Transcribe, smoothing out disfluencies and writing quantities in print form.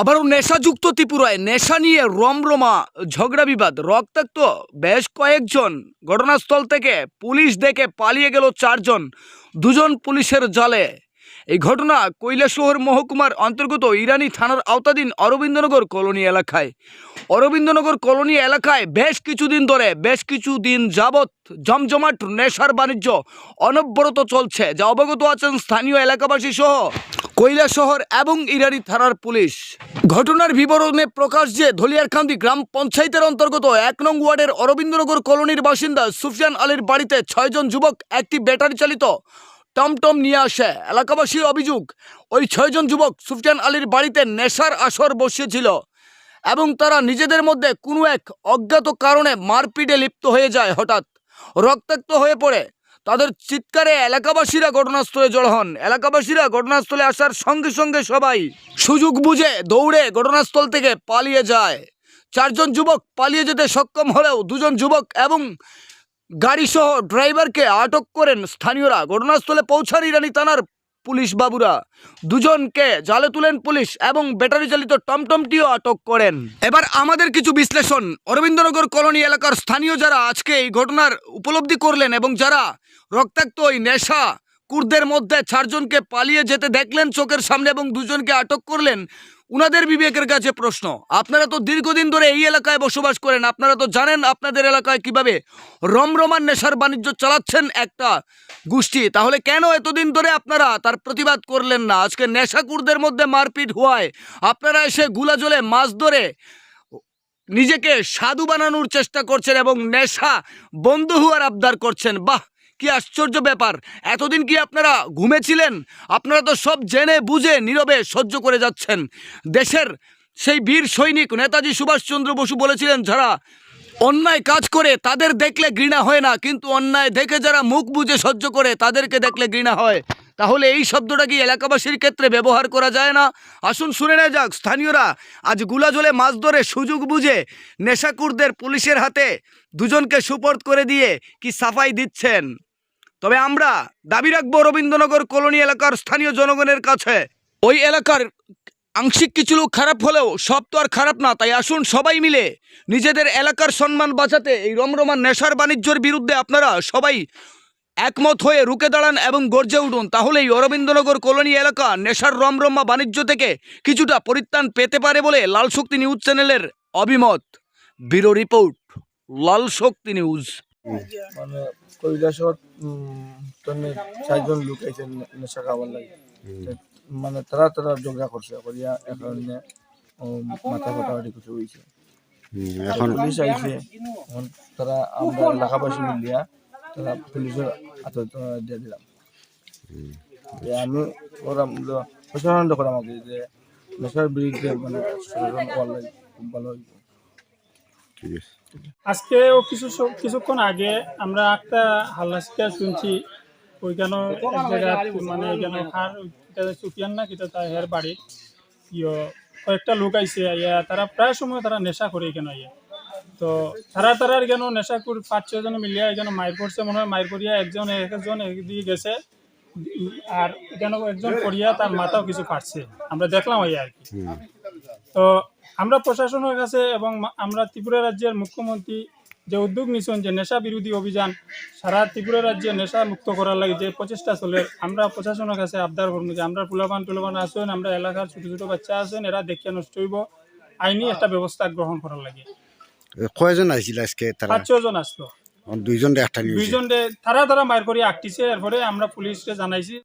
আবারও নেশাযুক্ত ত্রিপুরায় নেশা নিয়ে রমরমা ঝগড়া বিবাদ, রক্তাক্ত বেশ কয়েকজন। ঘটনাস্থল থেকে পুলিশ দেখে পালিয়ে গেল 4 জন, 2 জন পুলিশের জালে। এই ঘটনা কৈলাসহর মহকুমার অন্তর্গত ইরানি থানার আওতাধীন অরবিন্দনগর কলোনি এলাকায়। অরবিন্দনগর কলোনি এলাকায় বেশ কিছুদিন যাবৎ জমজমাট নেশার বাণিজ্য অনবরত চলছে, যা অবগত আছেন স্থানীয় এলাকাবাসী সহ কৈলাসহর এবং ইরানি থানার পুলিশ। ঘটনার বিবরণে প্রকাশ যে ধলিয়ারকান্দি গ্রাম পঞ্চায়েতের অন্তর্গত 1 নং ওয়ার্ডের অরবিন্দনগর কলোনির বাসিন্দা সুফিয়ান আলীর বাড়িতে 6 জন যুবক একটি ব্যাটারি চালিত টমটম নিয়ে আসে। এলাকাবাসীর অভিযোগ, ওই 6 জন যুবক সুফিয়ান আলীর বাড়িতে নেশার আসর বসিয়েছিল এবং তারা নিজেদের মধ্যে কোনো এক অজ্ঞাত কারণে মারপিটে লিপ্ত হয়ে যায়। হঠাৎ রক্তাক্ত হয়ে পড়ে তাদের চিৎকারে এলাকাবাসীরা ঘটনাস্থলে জড়ো হন। এলাকাবাসীরা ঘটনাস্থলে আসার সঙ্গে সঙ্গে সবাই সুযোগ বুঝে দৌড়ে ঘটনাস্থল থেকে পালিয়ে যায়। 4 জন যুবক পালিয়ে যেতে সক্ষম হলেও 2 জন যুবক এবং গাড়িসহ ড্রাইভারকে আটক করেন স্থানীয়রা। ঘটনাস্থলে পৌঁছান ইরানি থানার পুলিশ বাবুরা। 2 জনকে জালে তুলেন পুলিশ এবং ব্যাটারি চালিত টমটমটিও আটক করেন। এবার আমাদের কিছু বিশ্লেষণ। অরবিন্দনগর কলোনি এলাকার স্থানীয় যারা আজকে এই ঘটনার উপলব্ধি করলেন এবং যারা রক্তাক্ত ওই নেশা কুরদের মধ্যে 4 জনকে পালিয়ে যেতে দেখলেন চোখের সামনে এবং 2 জনকে আটক করলেন, উনাদের বিবেকের কাছে প্রশ্ন। আপনারা তো দীর্ঘদিন ধরে এই এলাকায় বসবাস করেন, আপনারা তো জানেন আপনাদের এলাকায় কিভাবে রমরমান নেশার বাণিজ্য চালাচ্ছেন একটা গোষ্ঠী। তাহলে কেন এতদিন ধরে আপনারা তার প্রতিবাদ করলেন না? আজকে নেশাকুরদের মধ্যে মারপিট হওয়ায় আপনারা এসে গুলাজলে মাছ ধরে নিজেকে সাধু বানানোর চেষ্টা করছেন এবং নেশা বন্ধ হওয়ার আবদার করছেন। বাহ, কি আশ্চর্য ব্যাপার! এতদিন কি আপনারা ঘুমেছিলেন? আপনারা তো সব জেনে বুঝে নীরবে সহ্য করে যাচ্ছেন। দেশের সেই বীর সৈনিক নেতাজি সুভাষচন্দ্র বসু বলেছিলেন, যারা অন্যায় কাজ করে তাদের দেখলে ঘৃণা হয় না, কিন্তু অন্যায় দেখে যারা মুখ বুজে সহ্য করে তাদেরকে দেখলে ঘৃণা হয়। তাহলে এই শব্দটা কি এলাকাবাসীর ক্ষেত্রে ব্যবহার করা যায় না? আসুন শুনে নেওয়া যাক। স্থানীয়রা আজ গুলাজলে মাছ ধরে সুযোগ বুঝে নেশাকুরদের পুলিশের হাতে 2 জনকে সুপর্দ করে দিয়ে কি সাফাই দিচ্ছেন। তবে আমরা দাবি রাখবো রবীন্দ্রনগর কলোনি এলাকার স্থানীয় জনগণের কাছে, ওই এলাকার আংশিক কিছু লোক খারাপ হলেও সব তো আর খারাপ না। তাই আসুন সবাই মিলে নিজেদের এলাকার সম্মান বাঁচাতে এই রমরমান নেশার বাণিজ্যের বিরুদ্ধে আপনারা সবাই একমত হয়ে রুখে দাঁড়ান এবং গর্জে উঠুন। তাহলেই অরবিন্দনগর কলোনি এলাকা নেশার রমরমা বাণিজ্য থেকে কিছুটা পরিত্রাণ পেতে পারে বলে লাল শক্তি নিউজ চ্যানেলের অভিমত। ব্যুরো রিপোর্ট, লাল শক্তি নিউজ। মানে কৈলাসহর 4 জন লোক আছে নেশা খাবার লাগে, মানে তারা ঝগড়া করছে করিয়া এখন মাথা ফাটাফাটি কিছু হয়েছে। এখন পুলিশ আইছে, এখন তারা আমরা এলাকাবাসী মিলিয়া তারা পুলিশের হাতে দিয়ে দিলাম। আমি ওরাম প্রশাসন করলাম আমাকে যে নেশার বিরুদ্ধে মানে খুব ভালো হইব। আজকেও কিছুক্ষণ আগে আমরা একটা হাল্লাসিকা শুনছি, ওইখানে এক জায়গায় মানে এখানে সুফিয়ান না কিতা তার বাড়ি কয়েকটা লোক আইসে আইয়া, তারা প্রায় সময় তারা নেশা করে এখানে আইয়া। তো তারা এখানে নেশা করে 5-6 জন মিলিয়া এখানে মাইর করছে, মনে হয় মাইর করিয়া একজন একদিকে গেছে আর এখানে একজন করিয়া তার মাথাও কিছু ফাটছে, আমরা দেখলাম আইয়া আর কি। তো আমরা প্রশাসনের কাছে এবং আমরা ত্রিপুরা রাজ্যের মুখ্যমন্ত্রী যে উদ্যোগ নিয়েছেন যে নেশা বিরোধী অভিযান সারা ত্রিপুরা রাজ্যে নেশা মুক্ত করার লাগে যে প্রচেষ্টা চলে, আমরা প্রশাসনের কাছে আবদার করবো যে আমরা টুলাবান আসেন, আমরা এলাকার ছোট ছোট বাচ্চা আছেন, এরা দেখিয়া নষ্ট হইব, আইনি একটা ব্যবস্থা গ্রহণ করার লাগে। কয়জন আসছিল আজকে? 5-6 জন আসলো, 2 জন তারা মায়ের করে আটটিছে। এরপরে আমরা পুলিশকে জানাইছি।